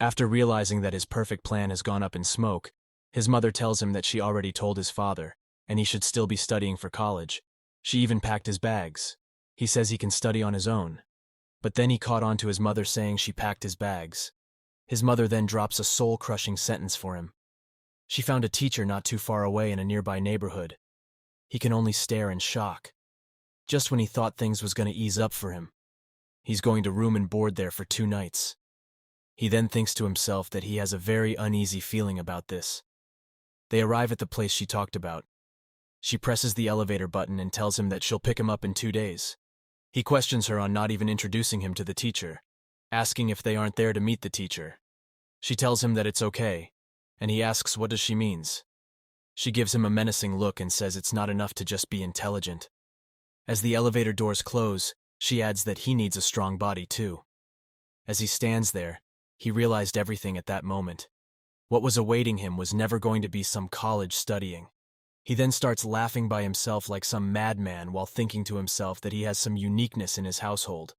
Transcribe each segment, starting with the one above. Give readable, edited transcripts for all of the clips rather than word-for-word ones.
After realizing that his perfect plan has gone up in smoke, his mother tells him that she already told his father, and he should still be studying for college. She even packed his bags. He says he can study on his own. But then he caught on to his mother saying she packed his bags. His mother then drops a soul-crushing sentence for him. She found a teacher not too far away in a nearby neighborhood. He can only stare in shock. Just when he thought things was going to ease up for him, he's going to room and board there for 2 nights. He then thinks to himself that he has a very uneasy feeling about this. They arrive at the place she talked about. She presses the elevator button and tells him that she'll pick him up in 2 days. He questions her on not even introducing him to the teacher, asking if they aren't there to meet the teacher. She tells him that it's okay, and he asks what does she means. She gives him a menacing look and says it's not enough to just be intelligent. As the elevator doors close, she adds that he needs a strong body too. As he stands there, he realized everything at that moment. What was awaiting him was never going to be some college studying. He then starts laughing by himself like some madman while thinking to himself that he has some uniqueness in his household.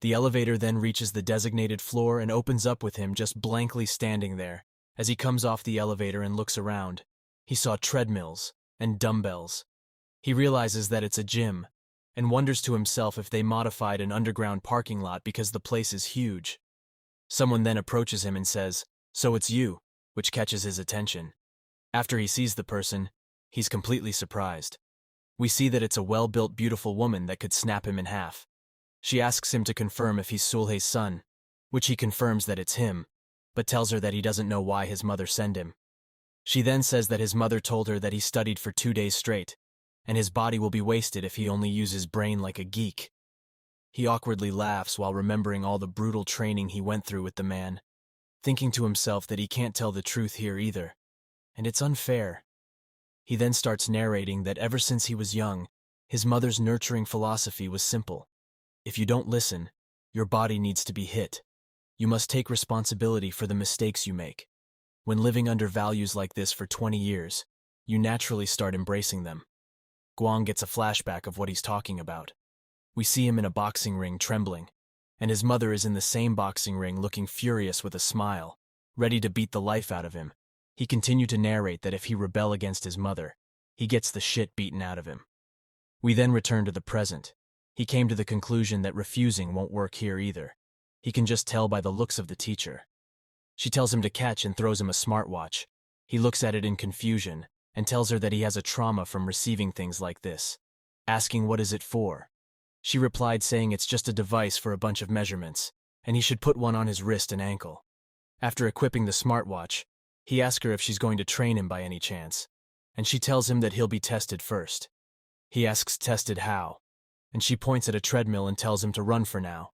The elevator then reaches the designated floor and opens up with him just blankly standing there. As he comes off the elevator and looks around, he saw treadmills and dumbbells. He realizes that it's a gym and wonders to himself if they modified an underground parking lot because the place is huge. Someone then approaches him and says, "So it's you," which catches his attention. After he sees the person, he's completely surprised. We see that it's a well-built, beautiful woman that could snap him in half. She asks him to confirm if he's Sulhay's son, which he confirms that it's him, but tells her that he doesn't know why his mother sent him. She then says that his mother told her that he studied for 2 days straight, and his body will be wasted if he only uses brain like a geek. He awkwardly laughs while remembering all the brutal training he went through with the man, thinking to himself that he can't tell the truth here either, and it's unfair. He then starts narrating that ever since he was young, his mother's nurturing philosophy was simple. If you don't listen, your body needs to be hit. You must take responsibility for the mistakes you make. When living under values like this for 20 years, you naturally start embracing them. Guang gets a flashback of what he's talking about. We see him in a boxing ring trembling, and his mother is in the same boxing ring looking furious with a smile, ready to beat the life out of him. He continued to narrate that if he rebel against his mother, he gets the shit beaten out of him. We then return to the present. He came to the conclusion that refusing won't work here either. He can just tell by the looks of the teacher. She tells him to catch and throws him a smartwatch. He looks at it in confusion and tells her that he has a trauma from receiving things like this, asking what is it for. She replied saying it's just a device for a bunch of measurements, and he should put one on his wrist and ankle. After equipping the smartwatch, he asks her if she's going to train him by any chance, and she tells him that he'll be tested first. He asks tested how, and she points at a treadmill and tells him to run for now.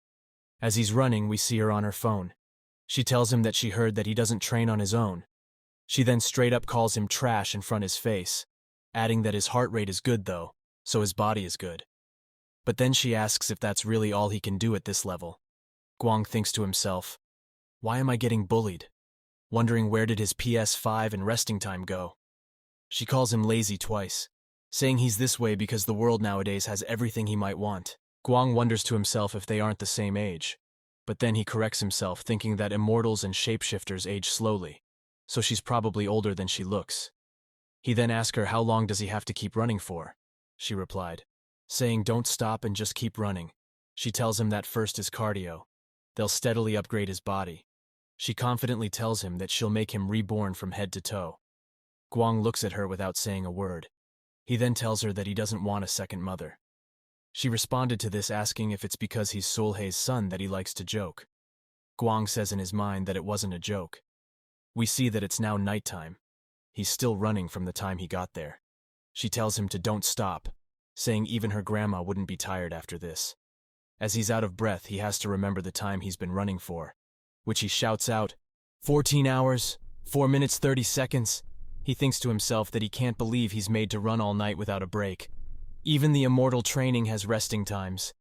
As he's running, we see her on her phone. She tells him that she heard that he doesn't train on his own. She then straight up calls him trash in front of his face, adding that his heart rate is good though, so his body is good. But then she asks if that's really all he can do at this level. Guang thinks to himself, why am I getting bullied? Wondering where did his PS5 and resting time go? She calls him lazy twice, saying he's this way because the world nowadays has everything he might want. Guang wonders to himself if they aren't the same age, but then he corrects himself thinking that immortals and shapeshifters age slowly, so she's probably older than she looks. He then asks her how long does he have to keep running for. She replied, saying don't stop and just keep running. She tells him that first is cardio. They'll steadily upgrade his body. She confidently tells him that she'll make him reborn from head to toe. Guang looks at her without saying a word. He then tells her that he doesn't want a second mother. She responded to this asking if it's because he's Sulhay's son that he likes to joke. Guang says in his mind that it wasn't a joke. We see that it's now nighttime. He's still running from the time he got there. She tells him to don't stop, saying even her grandma wouldn't be tired after this. As he's out of breath, he has to remember the time he's been running for, which he shouts out, 14 hours, 4 minutes 30 seconds. He thinks to himself that he can't believe he's made to run all night without a break. Even the immortal training has resting times.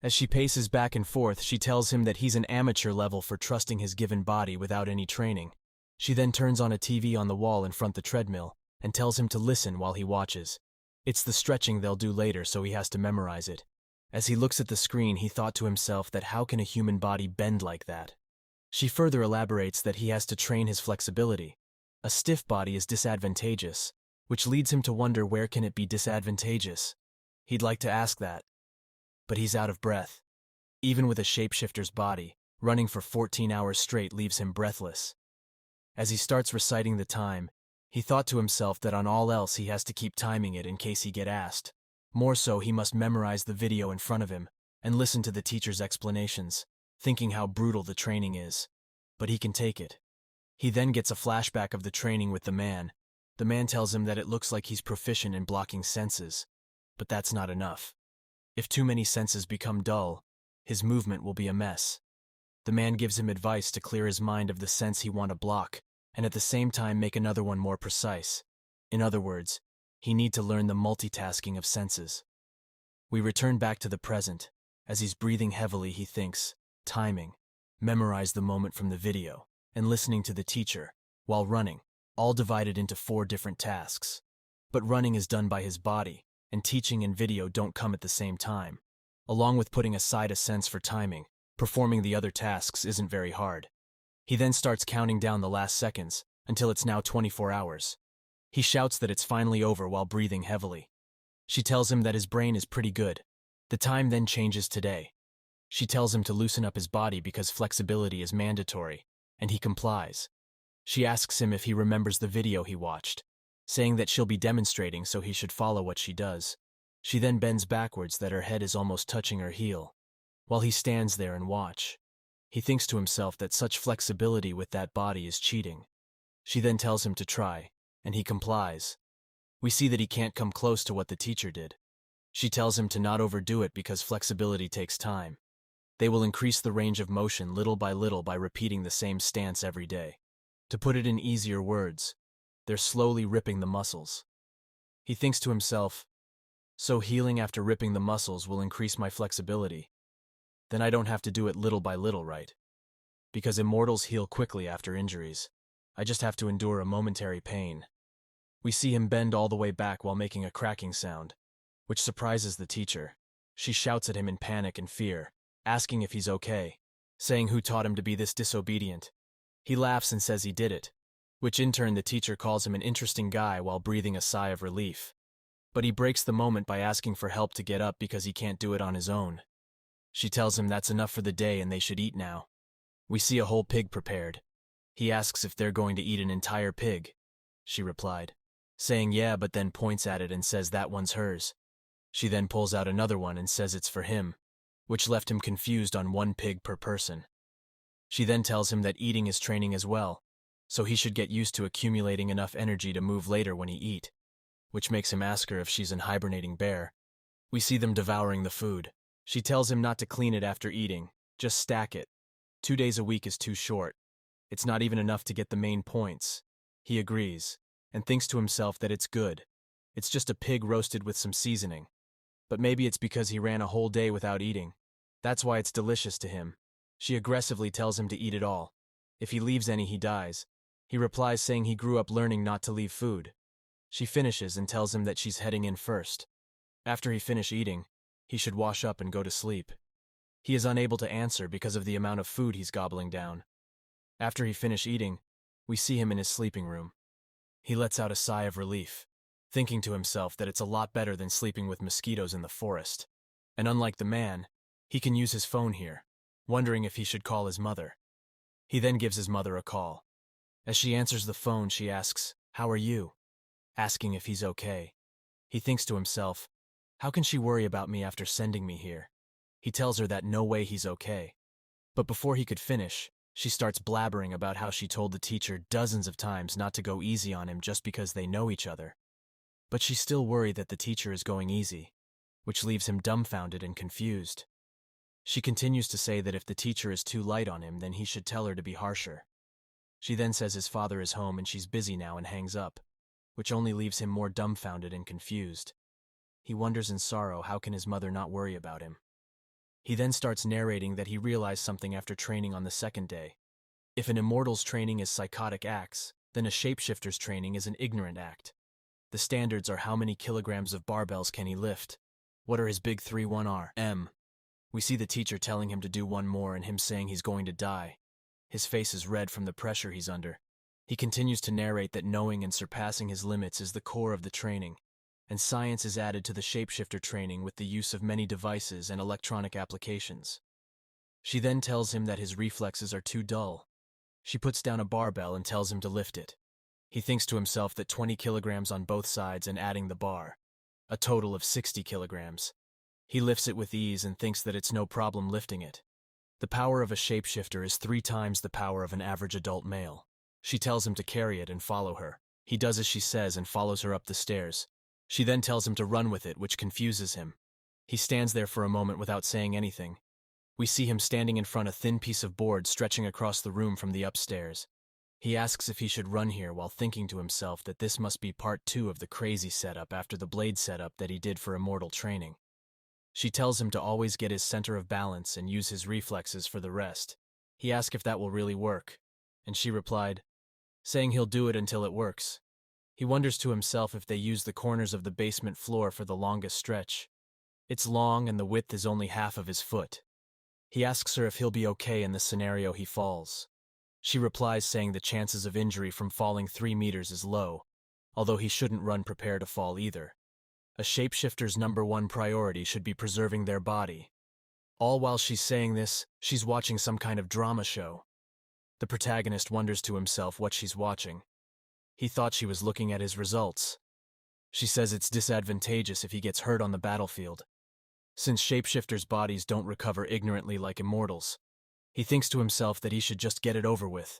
As she paces back and forth, she tells him that he's an amateur level for trusting his given body without any training. She then turns on a TV on the wall in front of the treadmill and tells him to listen while he watches. It's the stretching they'll do later, so he has to memorize it. As he looks at the screen, he thought to himself that how can a human body bend like that? She further elaborates that he has to train his flexibility. A stiff body is disadvantageous, which leads him to wonder where can it be disadvantageous. He'd like to ask that, but he's out of breath. Even with a shapeshifter's body, running for 14 hours straight leaves him breathless. As he starts reciting the time, he thought to himself that on all else he has to keep timing it in case he get asked. More so, he must memorize the video in front of him and listen to the teacher's explanations, thinking how brutal the training is. But he can take it. He then gets a flashback of the training with the man. The man tells him that it looks like he's proficient in blocking senses, but that's not enough. If too many senses become dull, his movement will be a mess. The man gives him advice to clear his mind of the sense he want to block, and at the same time make another one more precise. In other words, he need to learn the multitasking of senses. We return back to the present. As he's breathing heavily, he thinks, timing, memorize the moment from the video, and listening to the teacher, while running, all divided into 4 different tasks. But running is done by his body, and teaching and video don't come at the same time. Along with putting aside a sense for timing, performing the other tasks isn't very hard. He then starts counting down the last seconds, until it's now 24 hours. He shouts that it's finally over while breathing heavily. She tells him that his brain is pretty good. The time then changes today. She tells him to loosen up his body because flexibility is mandatory, and he complies. She asks him if he remembers the video he watched, saying that she'll be demonstrating so he should follow what she does. She then bends backwards that her head is almost touching her heel. While he stands there and watch, he thinks to himself that such flexibility with that body is cheating. She then tells him to try, and he complies. We see that he can't come close to what the teacher did. She tells him to not overdo it because flexibility takes time. They will increase the range of motion little by repeating the same stance every day. To put it in easier words, they're slowly ripping the muscles. He thinks to himself, so healing after ripping the muscles will increase my flexibility. Then I don't have to do it little by little, right? Because immortals heal quickly after injuries. I just have to endure a momentary pain. We see him bend all the way back while making a cracking sound, which surprises the teacher. She shouts at him in panic and fear, asking if he's okay, saying who taught him to be this disobedient. He laughs and says he did it, which in turn the teacher calls him an interesting guy while breathing a sigh of relief. But he breaks the moment by asking for help to get up because he can't do it on his own. She tells him that's enough for the day and they should eat now. We see a whole pig prepared. He asks if they're going to eat an entire pig. She replied, saying yeah, but then points at it and says that one's hers. She then pulls out another one and says it's for him, which left him confused on 1 pig per person. She then tells him that eating is training as well, so he should get used to accumulating enough energy to move later when he eat, which makes him ask her if she's an hibernating bear. We see them devouring the food. She tells him not to clean it after eating, just stack it. 2 days a week is too short. It's not even enough to get the main points. He agrees, and thinks to himself that it's good. It's just a pig roasted with some seasoning. But maybe it's because he ran a whole day without eating. That's why it's delicious to him. She aggressively tells him to eat it all. If he leaves any, he dies. He replies saying he grew up learning not to leave food. She finishes and tells him that she's heading in first. After he finish eating, he should wash up and go to sleep. He is unable to answer because of the amount of food he's gobbling down. After he finish eating, we see him in his sleeping room. He lets out a sigh of relief, thinking to himself that it's a lot better than sleeping with mosquitoes in the forest. And unlike the man, he can use his phone here, wondering if he should call his mother. He then gives his mother a call. As she answers the phone, she asks, "How are you?" asking if he's okay. He thinks to himself, how can she worry about me after sending me here? He tells her that no way he's okay. But before he could finish, she starts blabbering about how she told the teacher dozens of times not to go easy on him just because they know each other. But she's still worried that the teacher is going easy, which leaves him dumbfounded and confused. She continues to say that if the teacher is too light on him, then he should tell her to be harsher. She then says his father is home and she's busy now and hangs up, which only leaves him more dumbfounded and confused. He wonders in sorrow how can his mother not worry about him. He then starts narrating that he realized something after training on the 2nd day. If an immortal's training is psychotic acts, then a shapeshifter's training is an ignorant act. The standards are how many kilograms of barbells can he lift? What are his big 3 1 R M? We see the teacher telling him to do one more and him saying he's going to die. His face is red from the pressure he's under. He continues to narrate that knowing and surpassing his limits is the core of the training, and science is added to the shapeshifter training with the use of many devices and electronic applications. She then tells him that his reflexes are too dull. She puts down a barbell and tells him to lift it. He thinks to himself that 20 kilograms on both sides and adding the bar, a total of 60 kilograms. He lifts it with ease and thinks that it's no problem lifting it. The power of a shapeshifter is 3 times the power of an average adult male. She tells him to carry it and follow her. He does as she says and follows her up the stairs. She then tells him to run with it, which confuses him. He stands there for a moment without saying anything. We see him standing in front of a thin piece of board stretching across the room from the upstairs. He asks if he should run here while thinking to himself that this must be part 2 of the crazy setup after the blade setup that he did for immortal training. She tells him to always get his center of balance and use his reflexes for the rest. He asks if that will really work, and she replied, saying he'll do it until it works. He wonders to himself if they use the corners of the basement floor for the longest stretch. It's long and the width is only half of his foot. He asks her if he'll be okay in the scenario he falls. She replies saying the chances of injury from falling 3 meters is low, although he shouldn't run prepared to fall either. A shapeshifter's #1 priority should be preserving their body. All while she's saying this, she's watching some kind of drama show. The protagonist wonders to himself what she's watching. He thought she was looking at his results. She says it's disadvantageous if he gets hurt on the battlefield, since shapeshifters' bodies don't recover ignorantly like immortals. He thinks to himself that he should just get it over with.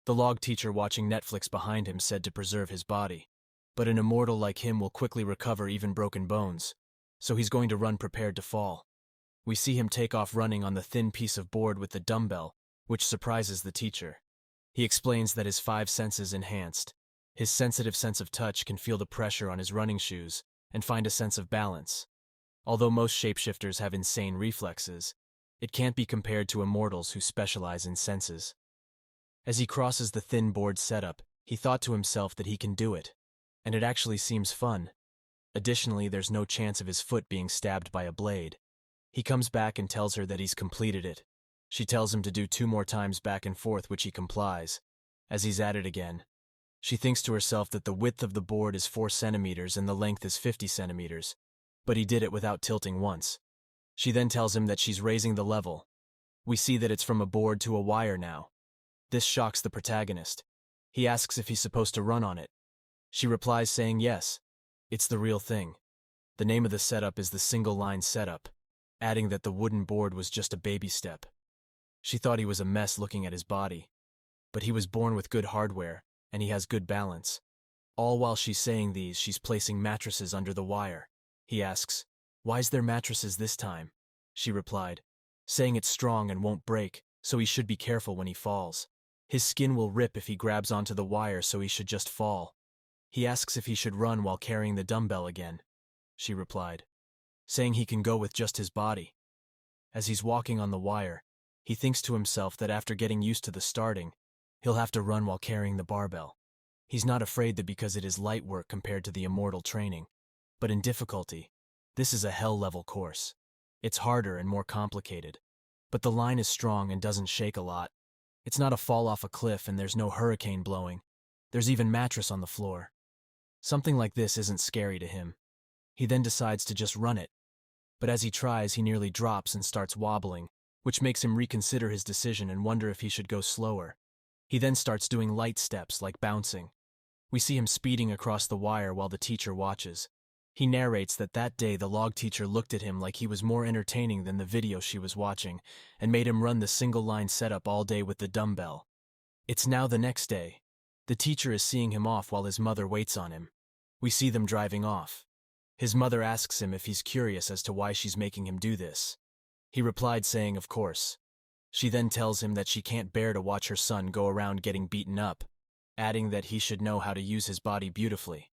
The log teacher watching Netflix behind him said to preserve his body, but an immortal like him will quickly recover even broken bones, so he's going to run prepared to fall. We see him take off running on the thin piece of board with the dumbbell, which surprises the teacher. He explains that his 5 senses enhanced. His sensitive sense of touch can feel the pressure on his running shoes and find a sense of balance. Although most shapeshifters have insane reflexes, it can't be compared to immortals who specialize in senses. As he crosses the thin board setup, he thought to himself that he can do it, and it actually seems fun. Additionally, there's no chance of his foot being stabbed by a blade. He comes back and tells her that he's completed it. She tells him to do 2 more times back and forth, which he complies. As he's at it again, she thinks to herself that the width of the board is 4 centimeters and the length is 50 centimeters, but he did it without tilting once. She then tells him that she's raising the level. We see that it's from a board to a wire now. This shocks the protagonist. He asks if he's supposed to run on it. She replies saying yes, it's the real thing. The name of the setup is the single line setup, adding that the wooden board was just a baby step. She thought he was a mess looking at his body, but he was born with good hardware, and he has good balance. All while she's saying these, she's placing mattresses under the wire. He asks, "Why's there mattresses this time?" She replied, saying it's strong and won't break, so he should be careful when he falls. His skin will rip if he grabs onto the wire, so he should just fall. He asks if he should run while carrying the dumbbell again. She replied, saying he can go with just his body. As he's walking on the wire, he thinks to himself that after getting used to the starting, he'll have to run while carrying the barbell. He's not afraid that because it is light work compared to the immortal training, but in difficulty, this is a hell-level course. It's harder and more complicated, but the line is strong and doesn't shake a lot. It's not a fall off a cliff and there's no hurricane blowing. There's even mattress on the floor. Something like this isn't scary to him. He then decides to just run it, but as he tries, he nearly drops and starts wobbling, which makes him reconsider his decision and wonder if he should go slower. He then starts doing light steps like bouncing. We see him speeding across the wire while the teacher watches. He narrates that day the log teacher looked at him like he was more entertaining than the video she was watching and made him run the single line setup all day with the dumbbell. It's now the next day. The teacher is seeing him off while his mother waits on him. We see them driving off. His mother asks him if he's curious as to why she's making him do this. He replied saying of course. She then tells him that she can't bear to watch her son go around getting beaten up, adding that he should know how to use his body beautifully.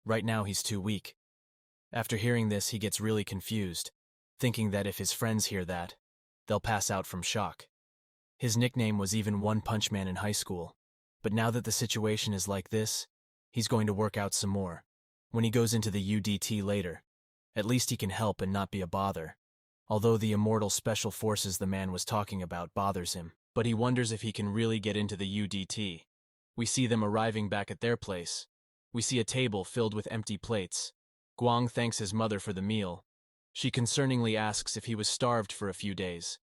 Right now he's too weak. After hearing this, he gets really confused, thinking that if his friends hear that, they'll pass out from shock. His nickname was even One Punch Man in high school, but now that the situation is like this, he's going to work out some more. When he goes into the UDT later, at least he can help and not be a bother, although the immortal special forces the man was talking about bothers him. but he wonders if he can really get into the UDT. We see them arriving back at their place. We see a table filled with empty plates. Guang thanks his mother for the meal. She concerningly asks if he was starved for a few days.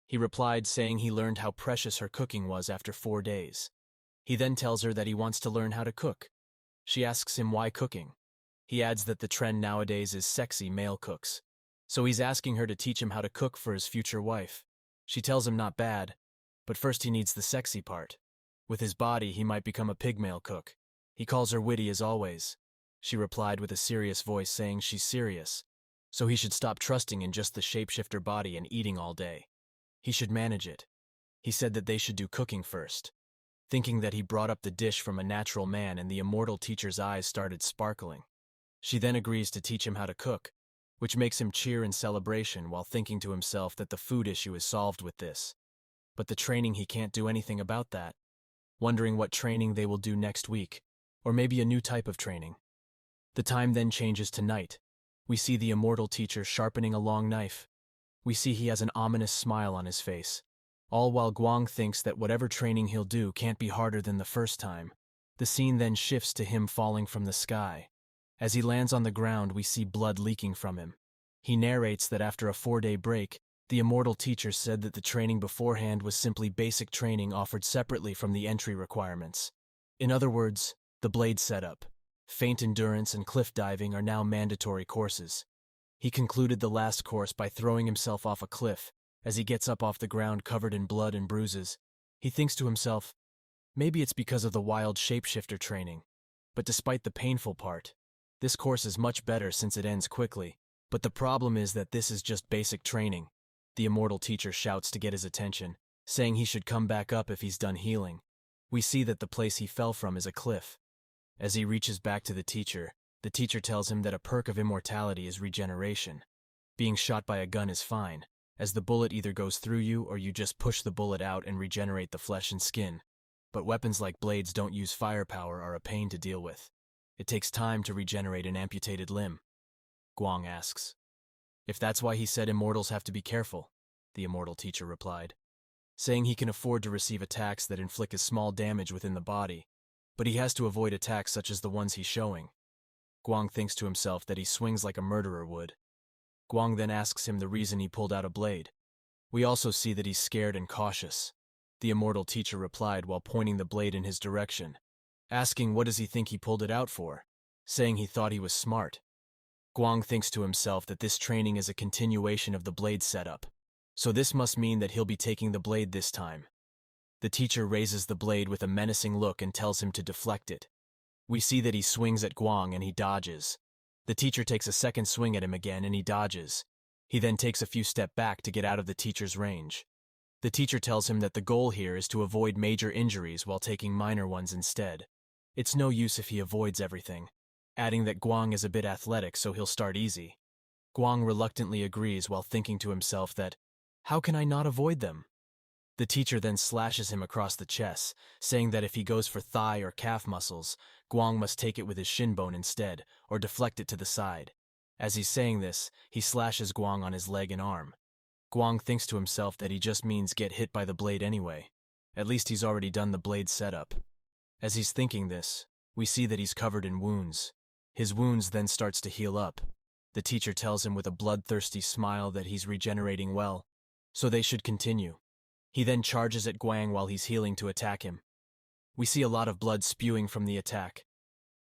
He replied saying he learned how precious her cooking was after 4 days. He then tells her that he wants to learn how to cook. She asks him why cooking. He adds that the trend nowadays is sexy male cooks. So he's asking her to teach him how to cook for his future wife. She tells him not bad, but first he needs the sexy part. With his body, he might become a pigmail cook. He calls her witty as always. She replied with a serious voice saying she's serious, so he should stop trusting in just the shapeshifter body and eating all day. He should manage it. He said that they should do cooking first. Thinking that he brought up the dish from a natural man, and the immortal teacher's eyes started sparkling. She then agrees to teach him how to cook, which makes him cheer in celebration while thinking to himself that the food issue is solved with this. But the training, he can't do anything about that. Wondering what training they will do next week, or maybe a new type of training. The time then changes to night. We see the immortal teacher sharpening a long knife. We see he has an ominous smile on his face, all while Guang thinks that whatever training he'll do can't be harder than the first time. The scene then shifts to him falling from the sky. As he lands on the ground, we see blood leaking from him. He narrates that after a 4-day break, the immortal teacher said that the training beforehand was simply basic training offered separately from the entry requirements. In other words, the blade setup, feint endurance, and cliff diving are now mandatory courses. He concluded the last course by throwing himself off a cliff. As he gets up off the ground covered in blood and bruises, he thinks to himself, maybe it's because of the wild shapeshifter training. But despite the painful part, this course is much better since it ends quickly. But the problem is that this is just basic training. The immortal teacher shouts to get his attention, saying he should come back up if he's done healing. We see that the place he fell from is a cliff. As he reaches back to the teacher tells him that a perk of immortality is regeneration. Being shot by a gun is fine, as the bullet either goes through you or you just push the bullet out and regenerate the flesh and skin. But weapons like blades don't use firepower, are a pain to deal with. It takes time to regenerate an amputated limb. Guang asks. If that's why he said immortals have to be careful, the immortal teacher replied, saying he can afford to receive attacks that inflict a small damage within the body, but he has to avoid attacks such as the ones he's showing. Guang thinks to himself that he swings like a murderer would. Guang then asks him the reason he pulled out a blade. We also see that he's scared and cautious. The immortal teacher replied while pointing the blade in his direction, asking what does he think he pulled it out for, saying he thought he was smart. Guang thinks to himself that this training is a continuation of the blade setup, so this must mean that he'll be taking the blade this time. The teacher raises the blade with a menacing look and tells him to deflect it. We see that he swings at Guang and he dodges. The teacher takes a second swing at him again and he dodges. He then takes a few steps back to get out of the teacher's range. The teacher tells him that the goal here is to avoid major injuries while taking minor ones instead. It's no use if he avoids everything, adding that Guang is a bit athletic so he'll start easy. Guang reluctantly agrees while thinking to himself that, how can I not avoid them? The teacher then slashes him across the chest, saying that if he goes for thigh or calf muscles, Guang must take it with his shin bone instead, or deflect it to the side. As he's saying this, he slashes Guang on his leg and arm. Guang thinks to himself that he just means get hit by the blade anyway. At least he's already done the blade setup. As he's thinking this, we see that he's covered in wounds. His wounds then starts to heal up. The teacher tells him with a bloodthirsty smile that he's regenerating well, so they should continue. He then charges at Guang while he's healing to attack him. We see a lot of blood spewing from the attack.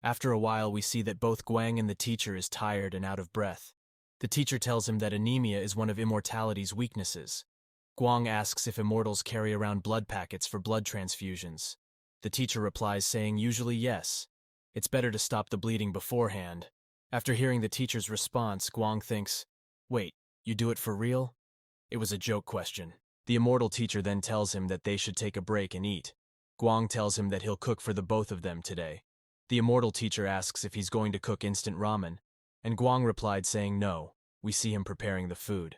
After a while, we see that both Guang and the teacher is tired and out of breath. The teacher tells him that anemia is one of immortality's weaknesses. Guang asks if immortals carry around blood packets for blood transfusions. The teacher replies saying usually yes. It's better to stop the bleeding beforehand. After hearing the teacher's response, Guang thinks, wait, you do it for real? It was a joke question. The immortal teacher then tells him that they should take a break and eat. Guang tells him that he'll cook for the both of them today. The immortal teacher asks if he's going to cook instant ramen, and Guang replied saying no. We see him preparing the food.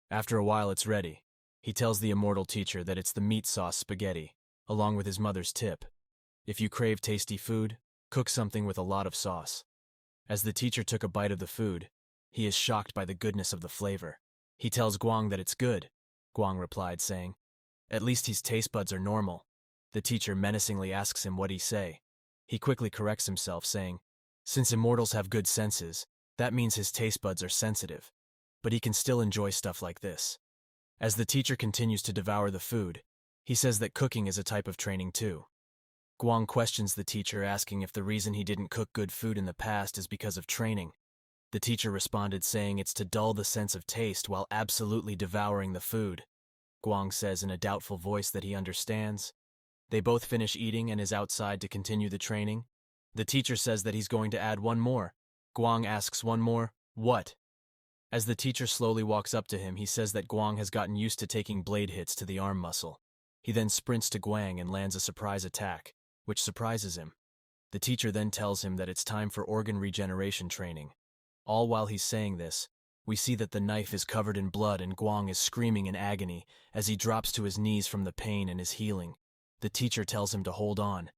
After a while it's ready. He tells the immortal teacher that it's the meat sauce spaghetti, along with his mother's tip. If you crave tasty food, cook something with a lot of sauce. As the teacher took a bite of the food, he is shocked by the goodness of the flavor. He tells Guang that it's good. Guang replied saying, At least his taste buds are normal. The teacher menacingly asks him what he say. He quickly corrects himself, saying, since immortals have good senses, that means his taste buds are sensitive. But he can still enjoy stuff like this. As the teacher continues to devour the food, he says that cooking is a type of training too. Guang questions the teacher, asking if the reason he didn't cook good food in the past is because of training. The teacher responded, saying it's to dull the sense of taste while absolutely devouring the food. Guang says in a doubtful voice that he understands. They both finish eating and is outside to continue the training. The teacher says that he's going to add one more. Guang asks one more, what? As the teacher slowly walks up to him, he says that Guang has gotten used to taking blade hits to the arm muscle. He then sprints to Guang and lands a surprise attack, which surprises him. The teacher then tells him that it's time for organ regeneration training. All while he's saying this, we see that the knife is covered in blood and Guang is screaming in agony as he drops to his knees from the pain and is healing. The teacher tells him to hold on.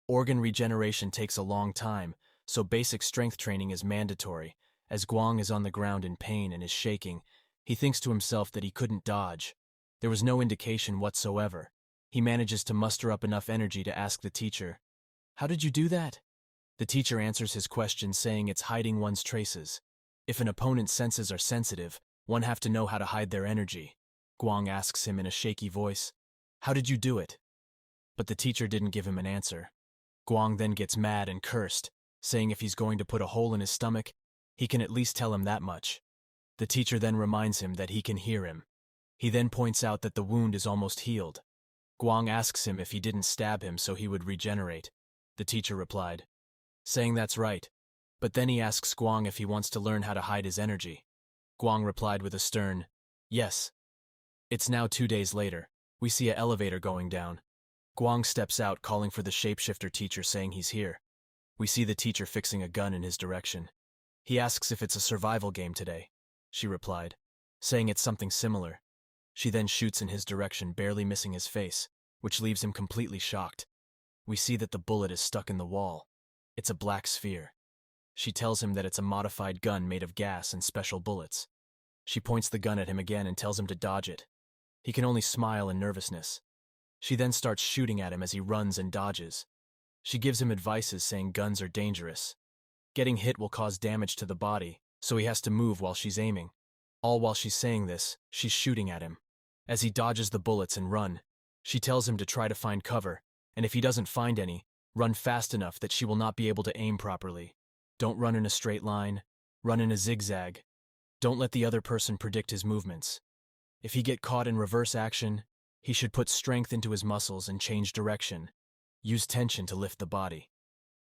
Organ regeneration takes a long time, so basic strength training is mandatory. As Guang is on the ground in pain and is shaking, he thinks to himself that he couldn't dodge. There was no indication whatsoever. He manages to muster up enough energy to ask the teacher, how did you do that? The teacher answers his question, saying it's hiding one's traces. If an opponent's senses are sensitive, one have to know how to hide their energy. Guang asks him in a shaky voice, how did you do it? But the teacher didn't give him an answer. Guang then gets mad and cursed, saying if he's going to put a hole in his stomach, he can at least tell him that much. The teacher then reminds him that he can hear him. He then points out that the wound is almost healed. Guang asks him if he didn't stab him so he would regenerate. The teacher replied, saying that's right. But then he asks Guang if he wants to learn how to hide his energy. Guang replied with a stern, yes. It's now 2 days later. We see an elevator going down. Guang steps out, calling for the shapeshifter teacher, saying he's here. We see the teacher fixing a gun in his direction. He asks if it's a survival game today. She replied, saying it's something similar. She then shoots in his direction, barely missing his face, which leaves him completely shocked. We see that the bullet is stuck in the wall. It's a black sphere. She tells him that it's a modified gun made of gas and special bullets. She points the gun at him again and tells him to dodge it. He can only smile in nervousness. She then starts shooting at him as he runs and dodges. She gives him advices, saying guns are dangerous. Getting hit will cause damage to the body, so he has to move while she's aiming. All while she's saying this, she's shooting at him. As he dodges the bullets and run, she tells him to try to find cover, and if he doesn't find any, run fast enough that she will not be able to aim properly. Don't run in a straight line, run in a zigzag. Don't let the other person predict his movements. If he get caught in reverse action, he should put strength into his muscles and change direction. Use tension to lift the body.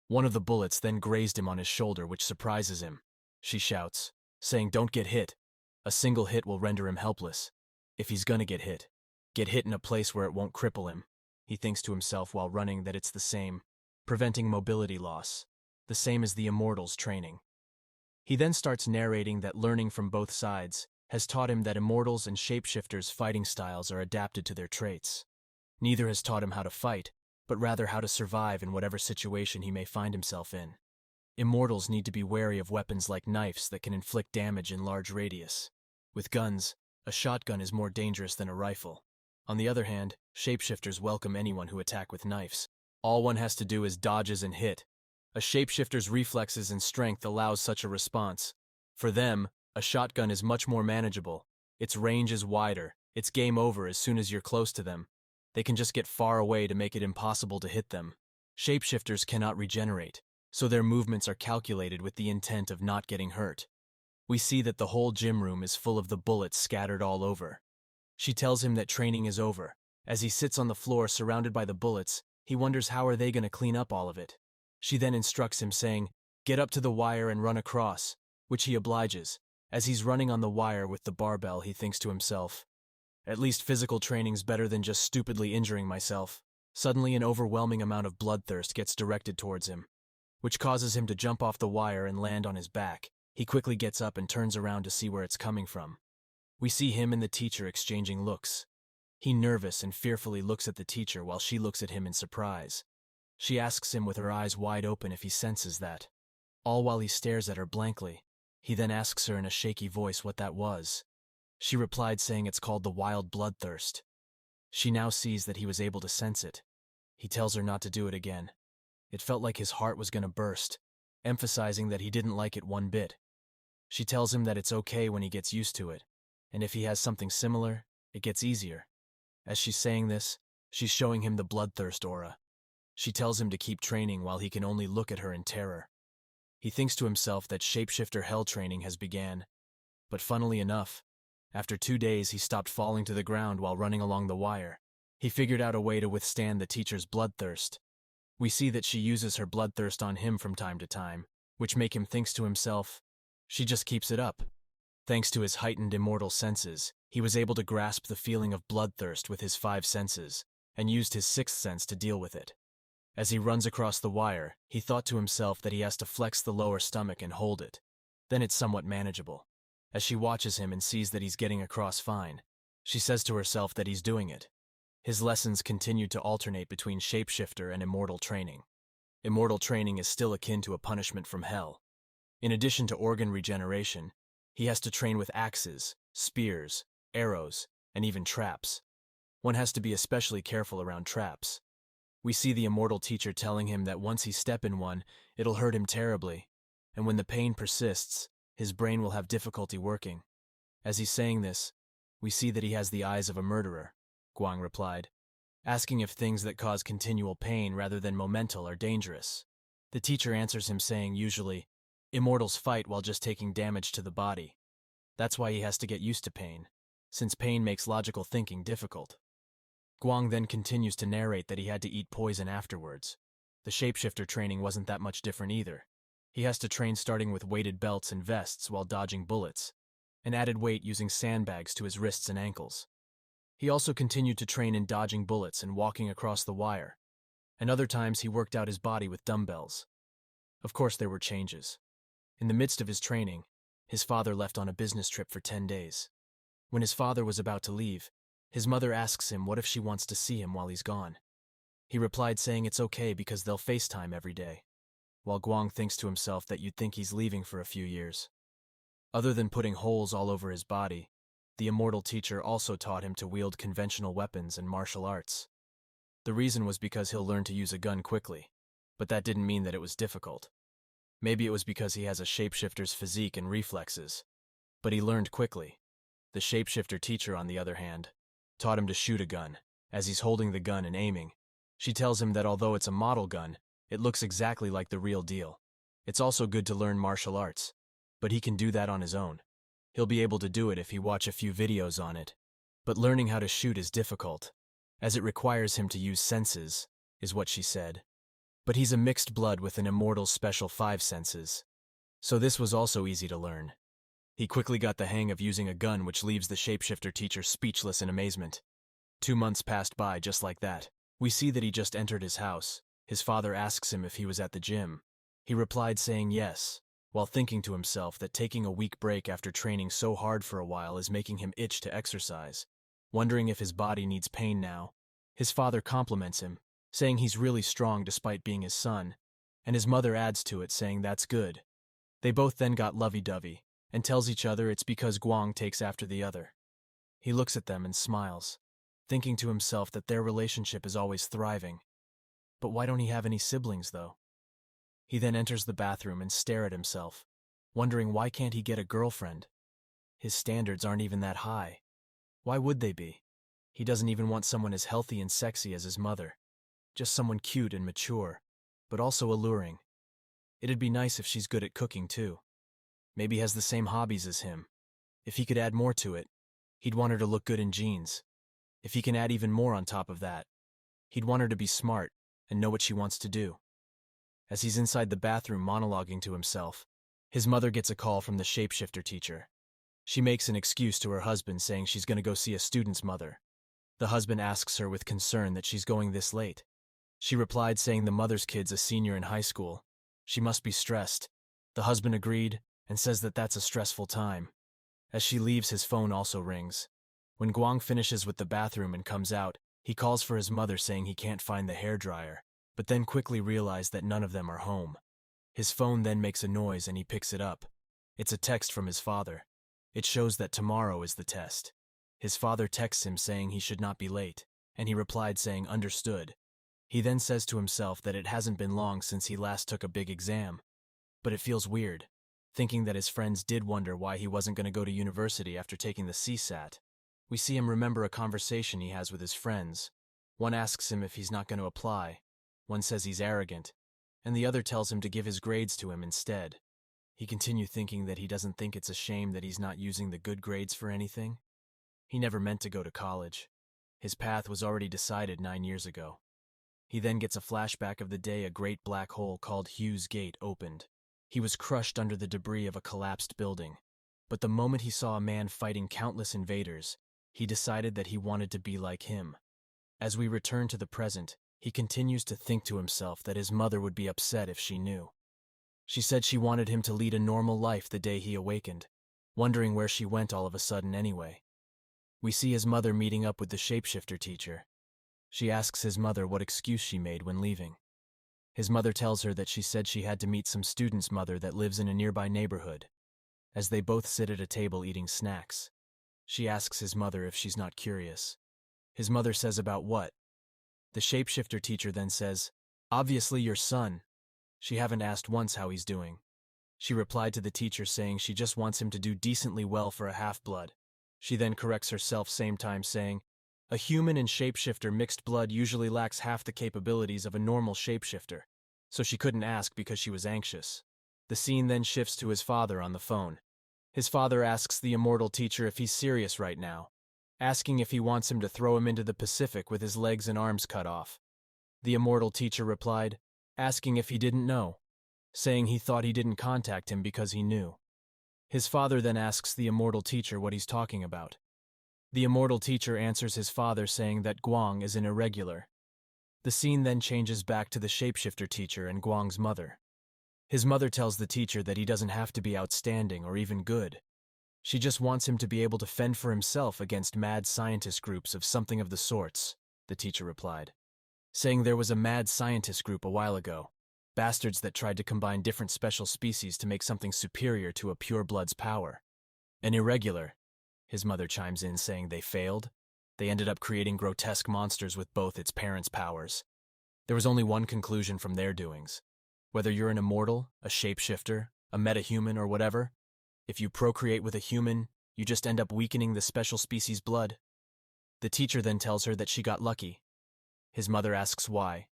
One of the bullets then grazed him on his shoulder, which surprises him. She shouts, saying don't get hit. A single hit will render him helpless. If he's gonna get hit in a place where it won't cripple him. He thinks to himself while running that it's the same, preventing mobility loss, the same as the immortals training. He then starts narrating that learning from both sides has taught him that immortals and shapeshifters' fighting styles are adapted to their traits. Neither has taught him how to fight, but rather how to survive in whatever situation he may find himself in. Immortals need to be wary of weapons like knives that can inflict damage in large radius. With guns, a shotgun is more dangerous than a rifle. On the other hand, shapeshifters welcome anyone who attack with knives. All one has to do is dodges and hit. A shapeshifter's reflexes and strength allows such a response. For them, a shotgun is much more manageable. Its range is wider. It's game over as soon as you're close to them. They can just get far away to make it impossible to hit them. Shapeshifters cannot regenerate, so their movements are calculated with the intent of not getting hurt. We see that the whole gym room is full of the bullets scattered all over. She tells him that training is over. As he sits on the floor surrounded by the bullets, he wonders how are they going to clean up all of it. She then instructs him, saying, get up to the wire and run across, which he obliges. As he's running on the wire with the barbell, he thinks to himself, at least physical training's better than just stupidly injuring myself. Suddenly an overwhelming amount of bloodthirst gets directed towards him, which causes him to jump off the wire and land on his back. He quickly gets up and turns around to see where it's coming from. We see him and the teacher exchanging looks. He nervous and fearfully looks at the teacher while she looks at him in surprise. She asks him with her eyes wide open if he senses that. All while he stares at her blankly. He then asks her in a shaky voice what that was. She replied saying it's called the wild bloodthirst. She now sees that he was able to sense it. He tells her not to do it again. It felt like his heart was going to burst, emphasizing that he didn't like it one bit. She tells him that it's okay when he gets used to it, and if he has something similar, it gets easier. As she's saying this, she's showing him the bloodthirst aura. She tells him to keep training while he can only look at her in terror. He thinks to himself that shapeshifter hell training has began, but funnily enough, after 2 days he stopped falling to the ground while running along the wire. He figured out a way to withstand the teacher's bloodthirst. We see that she uses her bloodthirst on him from time to time, which make him think to himself, she just keeps it up. Thanks to his heightened immortal senses, he was able to grasp the feeling of bloodthirst with his 5 senses, and used his 6th sense to deal with it. As he runs across the wire, he thought to himself that he has to flex the lower stomach and hold it. Then it's somewhat manageable. As she watches him and sees that he's getting across fine, she says to herself that he's doing it. His lessons continued to alternate between shapeshifter and immortal training. Immortal training is still akin to a punishment from hell. In addition to organ regeneration, he has to train with axes, spears, arrows, and even traps. One has to be especially careful around traps. We see the immortal teacher telling him that once he step in one, it'll hurt him terribly, and when the pain persists, his brain will have difficulty working. As he's saying this, we see that he has the eyes of a murderer, Guang replied, asking if things that cause continual pain rather than momental are dangerous. The teacher answers him saying usually, immortals fight while just taking damage to the body. That's why he has to get used to pain, since pain makes logical thinking difficult. Guang then continues to narrate that he had to eat poison afterwards. The shapeshifter training wasn't that much different either. He has to train starting with weighted belts and vests while dodging bullets, and added weight using sandbags to his wrists and ankles. He also continued to train in dodging bullets and walking across the wire, and other times he worked out his body with dumbbells. Of course there were changes. In the midst of his training, his father left on a business trip for 10 days. When his father was about to leave, his mother asks him what if she wants to see him while he's gone. He replied saying it's okay because they'll FaceTime every day, while Guang thinks to himself that you'd think he's leaving for a few years. Other than putting holes all over his body, the immortal teacher also taught him to wield conventional weapons and martial arts. The reason was because he'll learn to use a gun quickly, but that didn't mean that it was difficult. Maybe it was because he has a shapeshifter's physique and reflexes, but he learned quickly. The shapeshifter teacher, on the other hand, taught him to shoot a gun. As he's holding the gun and aiming, she tells him that although it's a model gun, it looks exactly like the real deal. It's also good to learn martial arts, but he can do that on his own. He'll be able to do it if he watch a few videos on it. But learning how to shoot is difficult, as it requires him to use senses, is what she said. But he's a mixed blood with an immortal's special 5 senses, so this was also easy to learn. He quickly got the hang of using a gun, which leaves the shapeshifter teacher speechless in amazement. 2 months passed by just like that. We see that he just entered his house. His father asks him if he was at the gym. He replied saying yes, while thinking to himself that taking a week break after training so hard for a while is making him itch to exercise. Wondering if his body needs pain now, his father compliments him, saying he's really strong despite being his son, and his mother adds to it saying that's good. They both then got lovey-dovey, and tells each other it's because Guang takes after the other. He looks at them and smiles, thinking to himself that their relationship is always thriving. But why don't he have any siblings, though? He then enters the bathroom and stares at himself, wondering why can't he get a girlfriend? His standards aren't even that high. Why would they be? He doesn't even want someone as healthy and sexy as his mother. Just someone cute and mature, but also alluring. It'd be nice if she's good at cooking, too. Maybe has the same hobbies as him. If he could add more to it, he'd want her to look good in jeans. If he can add even more on top of that, he'd want her to be smart and know what she wants to do. As he's inside the bathroom monologuing to himself, his mother gets a call from the shapeshifter teacher. She makes an excuse to her husband saying she's going to go see a student's mother. The husband asks her with concern that she's going this late. She replied saying the mother's kid's a senior in high school. She must be stressed. The husband agreed and says that that's a stressful time. As she leaves, his phone also rings. When Guang finishes with the bathroom and comes out, he calls for his mother saying he can't find the hairdryer, but then quickly realized that none of them are home. His phone then makes a noise and he picks it up. It's a text from his father. It shows that tomorrow is the test. His father texts him saying he should not be late. and he replied saying understood. He then says to himself that it hasn't been long since he last took a big exam, but it feels weird, thinking that his friends did wonder why he wasn't going to go to university after taking the CSAT. We see him remember a conversation he has with his friends. One asks him if he's not going to apply, one says he's arrogant, and the other tells him to give his grades to him instead. He continues thinking that he doesn't think it's a shame that he's not using the good grades for anything. He never meant to go to college. His path was already decided 9 years ago. He then gets a flashback of the day a great black hole called Hughes Gate opened. He was crushed under the debris of a collapsed building. But the moment he saw a man fighting countless invaders, he decided that he wanted to be like him. As we return to the present, he continues to think to himself that his mother would be upset if she knew. She said she wanted him to lead a normal life the day he awakened, wondering where she went all of a sudden anyway. We see his mother meeting up with the shapeshifter teacher. She asks his mother what excuse she made when leaving. His mother tells her that she said she had to meet some student's mother that lives in a nearby neighborhood. As they both sit at a table eating snacks, she asks his mother if she's not curious. His mother says about what? The shapeshifter teacher then says, "Obviously your son." She haven't asked once how he's doing. She replied to the teacher saying she just wants him to do decently well for a half-blood. She then corrects herself same time saying, "A human and shapeshifter mixed blood usually lacks half the capabilities of a normal shapeshifter," so she couldn't ask because she was anxious. The scene then shifts to his father on the phone. His father asks the immortal teacher if he's serious right now, asking if he wants him to throw him into the Pacific with his legs and arms cut off. The immortal teacher replied, asking if he didn't know, saying he thought he didn't contact him because he knew. His father then asks the immortal teacher what he's talking about. The immortal teacher answers his father saying that Guang is an irregular. The scene then changes back to the shapeshifter teacher and Guang's mother. His mother tells the teacher that he doesn't have to be outstanding or even good. She just wants him to be able to fend for himself against mad scientist groups of something of the sorts, the teacher replied, saying there was a mad scientist group a while ago, bastards that tried to combine different special species to make something superior to a pure blood's power. An irregular, his mother chimes in saying they failed. They ended up creating grotesque monsters with both its parents' powers. There was only one conclusion from their doings. Whether you're an immortal, a shapeshifter, a metahuman, or whatever, if you procreate with a human, you just end up weakening the special species' blood. The teacher then tells her that she got lucky. His mother asks why.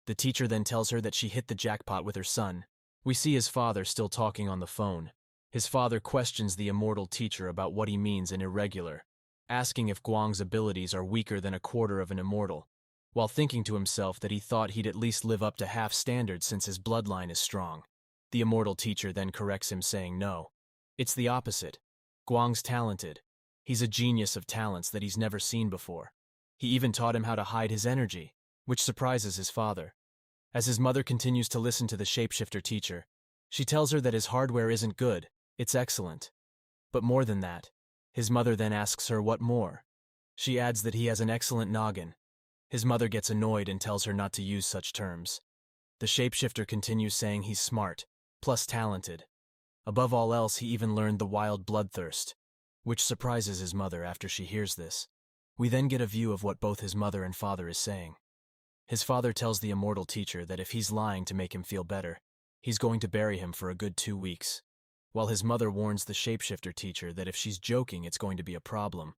The teacher then tells her that she hit the jackpot with her son. We see his father still talking on the phone. His father questions the immortal teacher about what he means in irregular, asking if Guang's abilities are weaker than a quarter of an immortal, while thinking to himself that he thought he'd at least live up to half standard since his bloodline is strong. The immortal teacher then corrects him saying no. It's the opposite. Guang's talented. He's a genius of talents that he's never seen before. He even taught him how to hide his energy, which surprises his father. As his mother continues to listen to the shapeshifter teacher, she tells her that his hardware isn't good, it's excellent. But more than that, his mother then asks her what more. She adds that he has an excellent noggin. His mother gets annoyed and tells her not to use such terms. The shapeshifter continues saying he's smart, plus talented. Above all else, he even learned the wild bloodthirst, which surprises his mother after she hears this. We then get a view of what both his mother and father is saying. His father tells the immortal teacher that if he's lying to make him feel better, he's going to bury him for a good 2 weeks, while his mother warns the shapeshifter teacher that if she's joking, it's going to be a problem.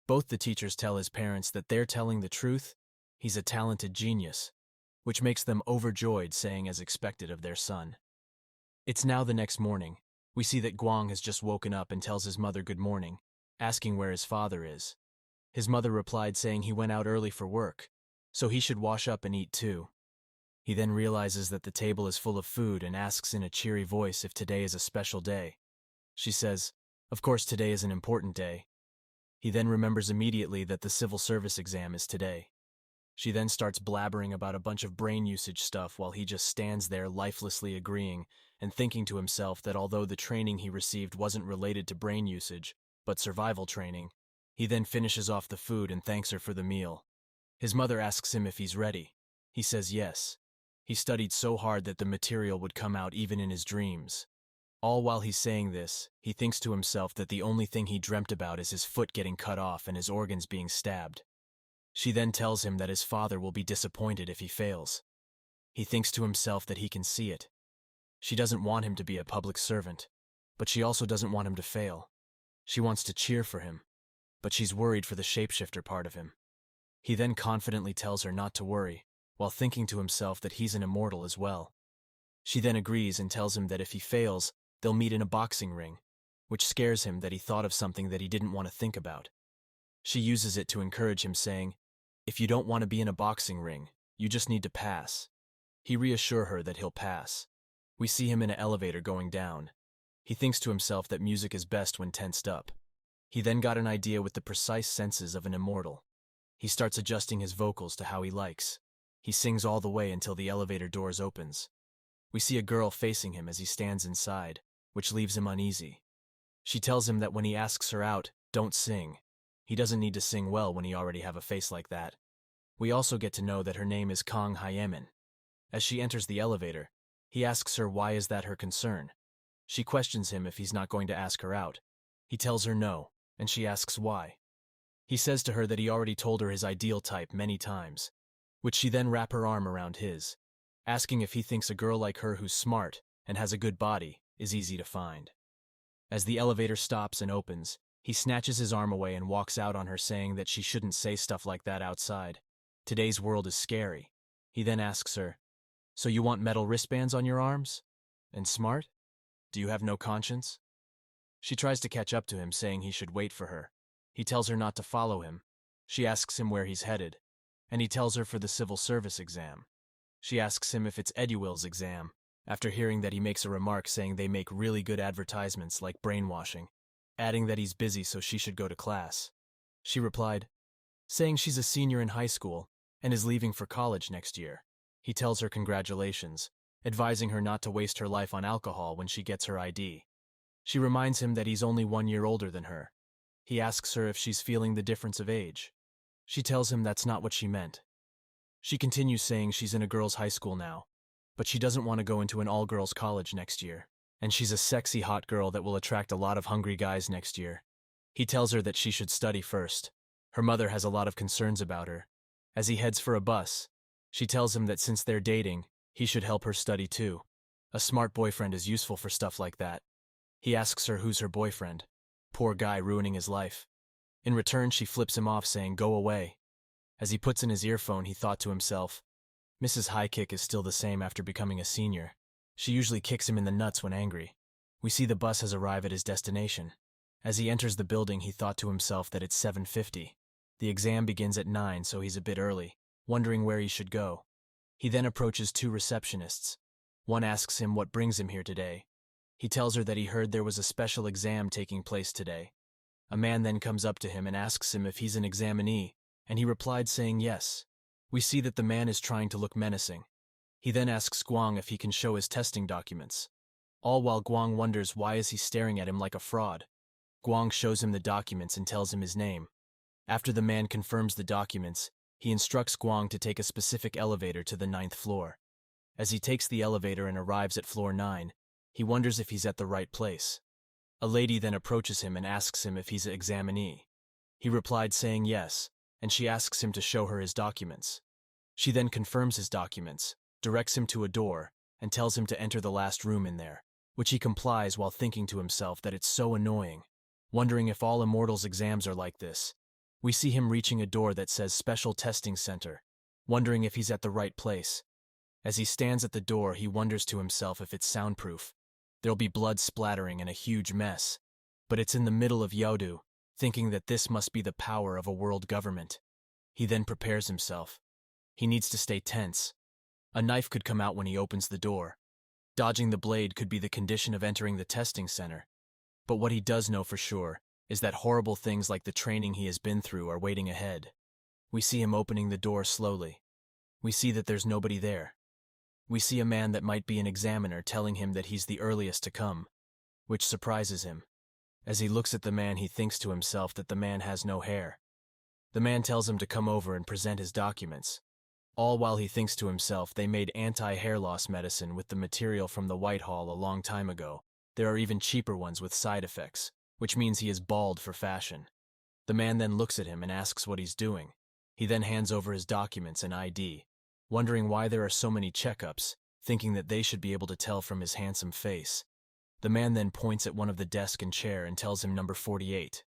Both the teachers tell his parents that they're telling the truth, he's a talented genius, which makes them overjoyed, saying as expected of their son. It's now the next morning. We see that Guang has just woken up and tells his mother good morning, asking where his father is. His mother replied saying he went out early for work, so he should wash up and eat too. He then realizes that the table is full of food and asks in a cheery voice if today is a special day. She says, of course today is an important day. He then remembers immediately that the civil service exam is today. She then starts blabbering about a bunch of brain usage stuff while he just stands there lifelessly agreeing and thinking to himself that although the training he received wasn't related to brain usage, but survival training, he then finishes off the food and thanks her for the meal. His mother asks him if he's ready. He says yes. He studied so hard that the material would come out even in his dreams. All while he's saying this, he thinks to himself that the only thing he dreamt about is his foot getting cut off and his organs being stabbed. She then tells him that his father will be disappointed if he fails. He thinks to himself that he can see it. She doesn't want him to be a public servant, but she also doesn't want him to fail. She wants to cheer for him, but she's worried for the shapeshifter part of him. He then confidently tells her not to worry, while thinking to himself that he's an immortal as well. She then agrees and tells him that if he fails, they'll meet in a boxing ring, which scares him that he thought of something that he didn't want to think about. She uses it to encourage him, saying, "If you don't want to be in a boxing ring, you just need to pass." He reassures her that he'll pass. We see him in an elevator going down. He thinks to himself that music is best when tensed up. He then got an idea with the precise senses of an immortal. He starts adjusting his vocals to how he likes. He sings all the way until the elevator doors opens. We see a girl facing him as he stands inside, which leaves him uneasy. She tells him that when he asks her out, don't sing. He doesn't need to sing well when he already have a face like that. We also get to know that her name is Kong Hyemin. As she enters the elevator, he asks her why is that her concern. She questions him if he's not going to ask her out. He tells her no, and she asks why. He says to her that he already told her his ideal type many times, which she then wrap her arm around his, asking if he thinks a girl like her who's smart and has a good body is easy to find. As the elevator stops and opens, he snatches his arm away and walks out on her, saying that she shouldn't say stuff like that outside. Today's world is scary. He then asks her, "So you want metal wristbands on your arms? And smart? Do you have no conscience?" She tries to catch up to him, saying he should wait for her. He tells her not to follow him. She asks him where he's headed, and he tells her for the civil service exam. She asks him if it's Eduwill's exam, after hearing that he makes a remark saying they make really good advertisements like brainwashing, adding that he's busy so she should go to class. She replied, saying she's a senior in high school and is leaving for college next year. He tells her congratulations, advising her not to waste her life on alcohol when she gets her ID. She reminds him that he's only 1 year older than her. He asks her if she's feeling the difference of age. She tells him that's not what she meant. She continues saying she's in a girls' high school now, but she doesn't want to go into an all-girls college next year, and she's a sexy hot girl that will attract a lot of hungry guys next year. He tells her that she should study first. Her mother has a lot of concerns about her. As he heads for a bus, she tells him that since they're dating, he should help her study too. A smart boyfriend is useful for stuff like that. He asks her who's her boyfriend. Poor guy ruining his life. In return, she flips him off, saying, "Go away." As he puts in his earphone, he thought to himself, Mrs. Highkick is still the same after becoming a senior. She usually kicks him in the nuts when angry. We see the bus has arrived at his destination. As he enters the building, he thought to himself that it's 7:50. The exam begins at 9, so he's a bit early, wondering where he should go. He then approaches 2 receptionists. One asks him what brings him here today. He tells her that he heard there was a special exam taking place today. A man then comes up to him and asks him if he's an examinee, and he replied saying yes. We see that the man is trying to look menacing. He then asks Guang if he can show his testing documents. All while Guang wonders why is he staring at him like a fraud. Guang shows him the documents and tells him his name. After the man confirms the documents, he instructs Guang to take a specific elevator to the 9th floor. As he takes the elevator and arrives at floor 9, he wonders if he's at the right place. A lady then approaches him and asks him if he's an examinee. He replied saying yes, and she asks him to show her his documents. She then confirms his documents, directs him to a door, and tells him to enter the last room in there, which he complies while thinking to himself that it's so annoying, wondering if all immortals' exams are like this. We see him reaching a door that says Special Testing Center, wondering if he's at the right place. As he stands at the door, he wonders to himself if it's soundproof. There'll be blood splattering and a huge mess. But it's in the middle of Yodu, thinking that this must be the power of a world government. He then prepares himself. He needs to stay tense. A knife could come out when he opens the door. Dodging the blade could be the condition of entering the testing center. But what he does know for sure is that horrible things like the training he has been through are waiting ahead. We see him opening the door slowly. We see that there's nobody there. We see a man that might be an examiner telling him that he's the earliest to come, which surprises him. As he looks at the man, he thinks to himself that the man has no hair. The man tells him to come over and present his documents. All while he thinks to himself they made anti-hair loss medicine with the material from the Whitehall a long time ago. There are even cheaper ones with side effects, which means he is bald for fashion. The man then looks at him and asks what he's doing. He then hands over his documents and ID, wondering why there are so many checkups, thinking that they should be able to tell from his handsome face. The man then points at one of the desk and chair and tells him number 48.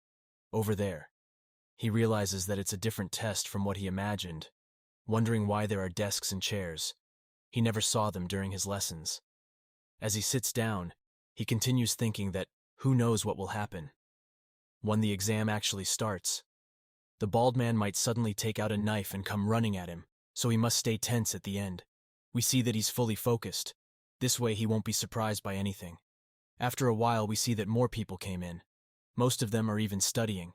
Over there. He realizes that it's a different test from what he imagined, wondering why there are desks and chairs. He never saw them during his lessons. As he sits down, he continues thinking that who knows what will happen. When the exam actually starts, the bald man might suddenly take out a knife and come running at him, so he must stay tense at the end. We see that he's fully focused. This way he won't be surprised by anything. After a while we see that more people came in. Most of them are even studying.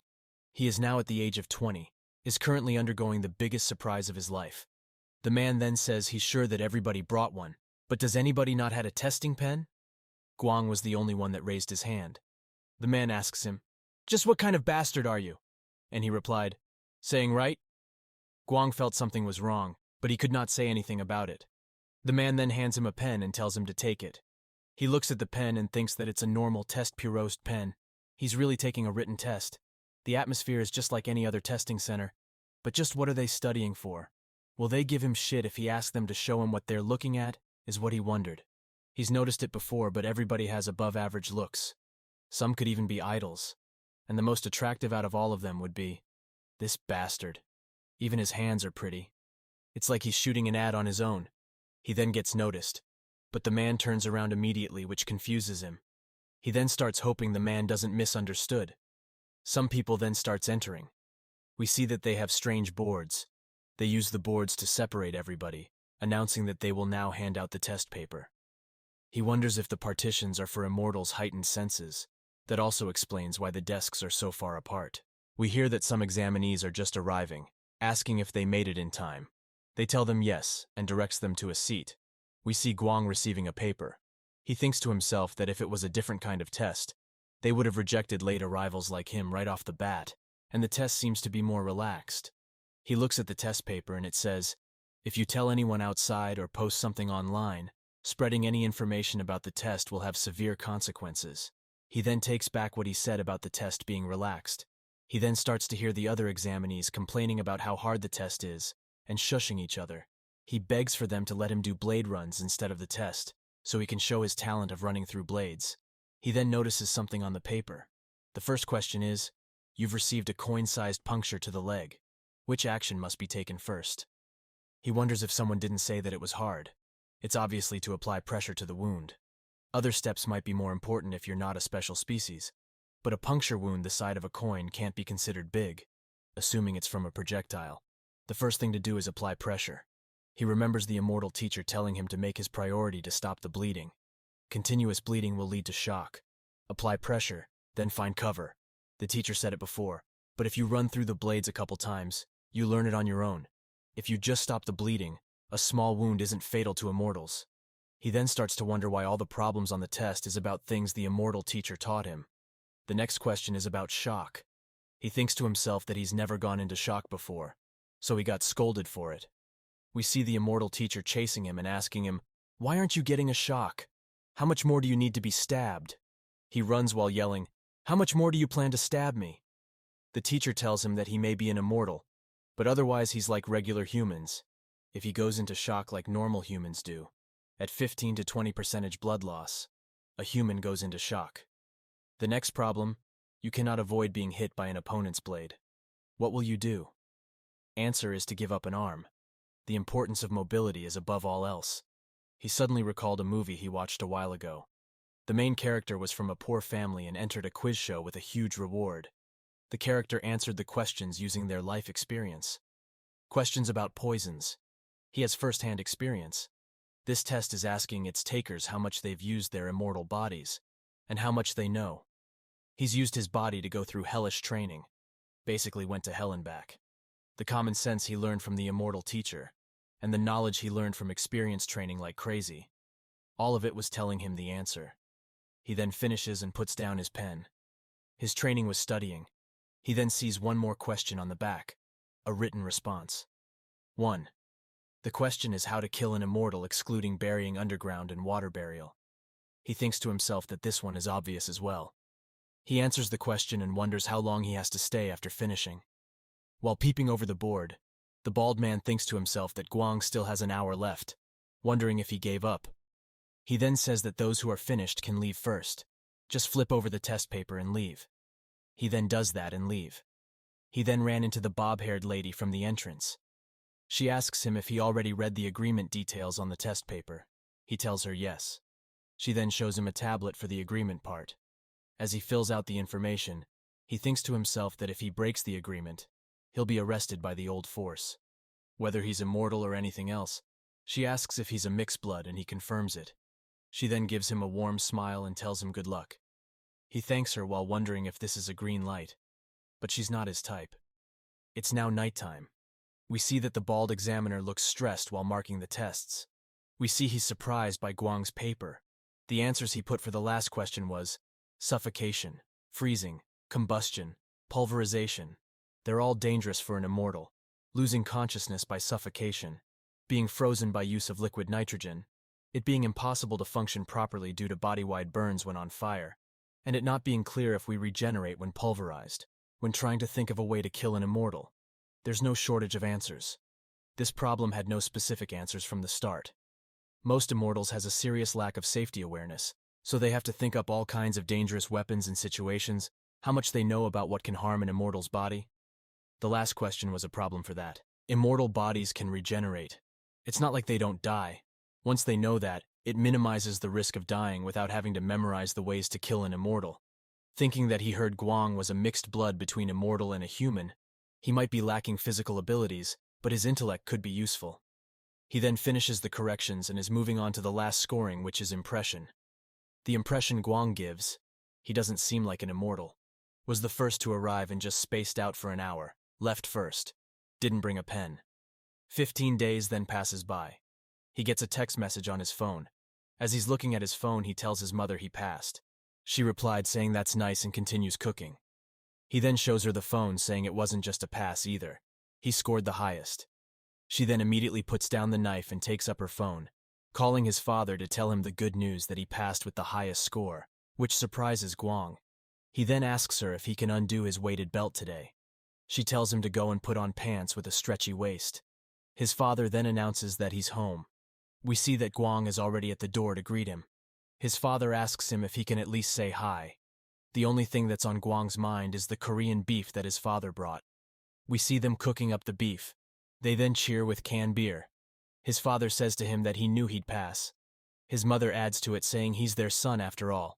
He is now at the age of 20, is currently undergoing the biggest surprise of his life. The man then says he's sure that everybody brought one, but does anybody not had a testing pen? Guang was the only one that raised his hand. The man asks him, "Just what kind of bastard are you?" And he replied, "Saying right?" Guang felt something was wrong, but he could not say anything about it. The man then hands him a pen and tells him to take it. He looks at the pen and thinks that it's a normal test purost pen. He's really taking a written test. The atmosphere is just like any other testing center. But just what are they studying for? Will they give him shit if he asks them to show him what they're looking at, is what he wondered. He's noticed it before, but everybody has above-average looks. Some could even be idols. And the most attractive out of all of them would be this bastard. Even his hands are pretty. It's like he's shooting an ad on his own. He then gets noticed. But the man turns around immediately, which confuses him. He then starts hoping the man doesn't misunderstood. Some people then starts entering. We see that they have strange boards. They use the boards to separate everybody, announcing that they will now hand out the test paper. He wonders if the partitions are for immortals' heightened senses. That also explains why the desks are so far apart. We hear that some examinees are just arriving, asking if they made it in time. They tell them yes, and directs them to a seat. We see Guang receiving a paper. He thinks to himself that if it was a different kind of test, they would have rejected late arrivals like him right off the bat, and the test seems to be more relaxed. He looks at the test paper and it says, "If you tell anyone outside or post something online, spreading any information about the test will have severe consequences." He then takes back what he said about the test being relaxed. He then starts to hear the other examinees complaining about how hard the test is, and shushing each other. He begs for them to let him do blade runs instead of the test, so he can show his talent of running through blades. He then notices something on the paper. The first question is, "You've received a coin-sized puncture to the leg. Which action must be taken first?" He wonders if someone didn't say that it was hard. It's obviously to apply pressure to the wound. Other steps might be more important if you're not a special species, but a puncture wound the side of a coin can't be considered big, assuming it's from a projectile. The first thing to do is apply pressure. He remembers the immortal teacher telling him to make his priority to stop the bleeding. Continuous bleeding will lead to shock. Apply pressure, then find cover. The teacher said it before, but if you run through the blades a couple times, you learn it on your own. If you just stop the bleeding, a small wound isn't fatal to immortals. He then starts to wonder why all the problems on the test is about things the immortal teacher taught him. The next question is about shock. He thinks to himself that he's never gone into shock before, so he got scolded for it. We see the immortal teacher chasing him and asking him, "Why aren't you getting a shock? How much more do you need to be stabbed?" He runs while yelling, "How much more do you plan to stab me?" The teacher tells him that he may be an immortal, but otherwise he's like regular humans. If he goes into shock like normal humans do, at 15 to 20% blood loss, a human goes into shock. The next problem, you cannot avoid being hit by an opponent's blade. What will you do? Answer is to give up an arm. The importance of mobility is above all else. He suddenly recalled a movie he watched a while ago. The main character was from a poor family and entered a quiz show with a huge reward. The character answered the questions using their life experience. Questions about poisons. He has first-hand experience. This test is asking its takers how much they've used their immortal bodies, and how much they know. He's used his body to go through hellish training, basically went to hell and back. The common sense he learned from the immortal teacher, and the knowledge he learned from experience training like crazy. All of it was telling him the answer. He then finishes and puts down his pen. His training was studying. He then sees one more question on the back, a written response. 1. The question is how to kill an immortal excluding burying underground and water burial. He thinks to himself that this one is obvious as well. He answers the question and wonders how long he has to stay after finishing. While peeping over the board, The bald man thinks to himself that Guang still has an hour left, wondering if he gave up. He then says that those who are finished can leave first. Just flip over the test paper and leave. He then does that and leave. He then ran into the bob-haired lady from the entrance. She asks him if he already read the agreement details on the test paper. He tells her yes. She then shows him a tablet for the agreement part. As he fills out the information, he thinks to himself that if he breaks the agreement, he'll be arrested by the old force. Whether he's immortal or anything else, she asks if he's a mixed blood and he confirms it. She then gives him a warm smile and tells him good luck. He thanks her while wondering if this is a green light, but she's not his type. It's now nighttime. We see that the bald examiner looks stressed while marking the tests. We see he's surprised by Guang's paper. The answers he put for the last question was suffocation, freezing, combustion, pulverization. They're all dangerous for an immortal. Losing consciousness by suffocation, being frozen by use of liquid nitrogen, it being impossible to function properly due to body-wide burns when on fire, and it not being clear if we regenerate when pulverized. When trying to think of a way to kill an immortal, there's no shortage of answers. This problem had no specific answers from the start. Most immortals has a serious lack of safety awareness, so they have to think up all kinds of dangerous weapons and situations, how much they know about what can harm an immortal's body. The last question was a problem for that. Immortal bodies can regenerate. It's not like they don't die. Once they know that, it minimizes the risk of dying without having to memorize the ways to kill an immortal. Thinking that he heard Guang was a mixed blood between immortal and a human, he might be lacking physical abilities, but his intellect could be useful. He then finishes the corrections and is moving on to the last scoring, which is impression. The impression Guang gives, he doesn't seem like an immortal, was the first to arrive and just spaced out for an hour, left first, didn't bring a pen. 15 days then passes by. He gets a text message on his phone. As he's looking at his phone, he tells his mother he passed. She replied saying that's nice and continues cooking. He then shows her the phone saying it wasn't just a pass either. He scored the highest. She then immediately puts down the knife and takes up her phone, calling his father to tell him the good news that he passed with the highest score, which surprises Guang. He then asks her if he can undo his weighted belt today. She tells him to go and put on pants with a stretchy waist. His father then announces that he's home. We see that Guang is already at the door to greet him. His father asks him if he can at least say hi. The only thing that's on Guang's mind is the Korean beef that his father brought. We see them cooking up the beef. They then cheer with canned beer. His father says to him that he knew he'd pass. His mother adds to it saying he's their son after all.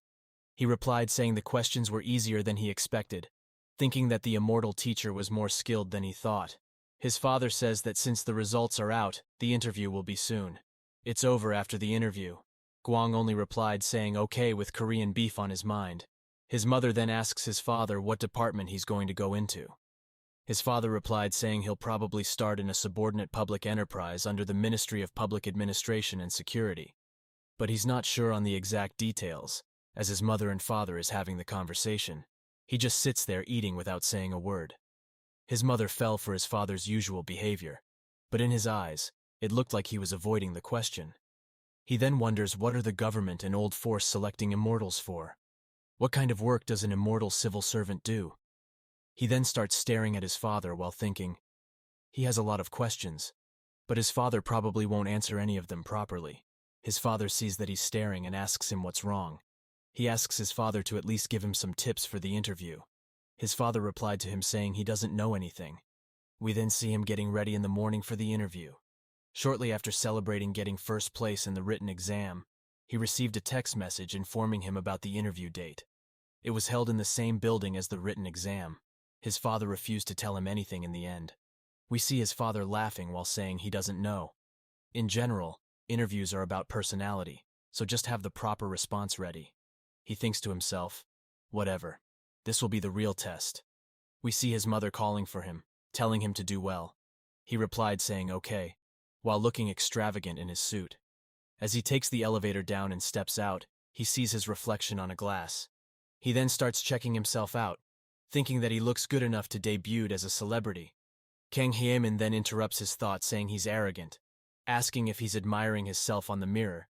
He replied saying the questions were easier than he expected, thinking that the immortal teacher was more skilled than he thought. His father says that since the results are out, the interview will be soon. It's over after the interview. Guang only replied saying okay with Korean beef on his mind. His mother then asks his father what department he's going to go into. His father replied saying he'll probably start in a subordinate public enterprise under the Ministry of Public Administration and Security. But he's not sure on the exact details, as his mother and father is having the conversation. He just sits there eating without saying a word. His mother fell for his father's usual behavior, but in his eyes, it looked like he was avoiding the question. He then wonders what are the government and old force selecting immortals for? What kind of work does an immortal civil servant do? He then starts staring at his father while thinking, he has a lot of questions, but his father probably won't answer any of them properly. His father sees that he's staring and asks him what's wrong. He asks his father to at least give him some tips for the interview. His father replied to him saying he doesn't know anything. We then see him getting ready in the morning for the interview. Shortly after celebrating getting first place in the written exam, he received a text message informing him about the interview date. It was held in the same building as the written exam. His father refused to tell him anything in the end. We see his father laughing while saying he doesn't know. In general, interviews are about personality, so just have the proper response ready. He thinks to himself, whatever, this will be the real test. We see his mother calling for him, telling him to do well. He replied saying okay, while looking extravagant in his suit. As he takes the elevator down and steps out, he sees his reflection on a glass. He then starts checking himself out, thinking that he looks good enough to debut as a celebrity. Kang Hyemin then interrupts his thoughts saying he's arrogant, asking if he's admiring himself on the mirror.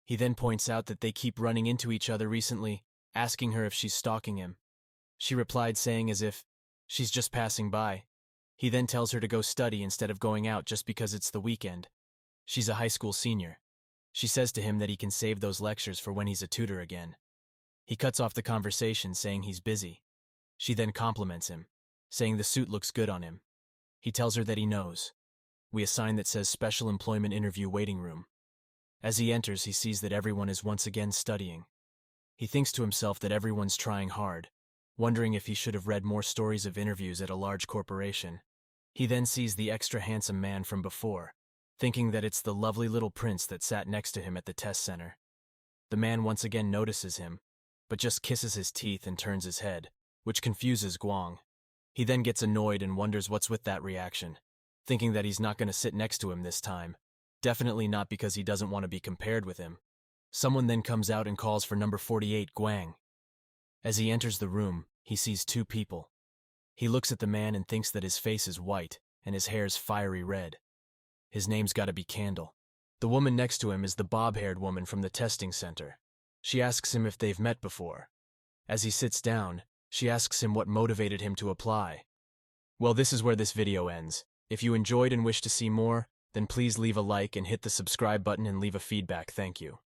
He then points out that they keep running into each other recently, asking her if she's stalking him. She replied saying as if she's just passing by. He then tells her to go study instead of going out just because it's the weekend. She's a high school senior. She says to him that he can save those lectures for when he's a tutor again. He cuts off the conversation, saying he's busy. She then compliments him, saying the suit looks good on him. He tells her that he knows. We a sign that says Special Employment Interview Waiting Room. As he enters, he sees that everyone is once again studying. He thinks to himself that everyone's trying hard, wondering if he should have read more stories of interviews at a large corporation. He then sees the extra handsome man from before, thinking that it's the lovely little prince that sat next to him at the test center. The man once again notices him, but just kisses his teeth and turns his head, which confuses Guang. He then gets annoyed and wonders what's with that reaction, thinking that he's not going to sit next to him this time. Definitely not because he doesn't want to be compared with him. Someone then comes out and calls for number 48, Guang. As he enters the room, he sees two people. He looks at the man and thinks that his face is white and his hair's fiery red. His name's gotta be Candle. The woman next to him is the bob-haired woman from the testing center. She asks him if they've met before. As he sits down, she asks him what motivated him to apply. Well, this is where this video ends. If you enjoyed and wish to see more, then please leave a like and hit the subscribe button and leave a feedback. Thank you.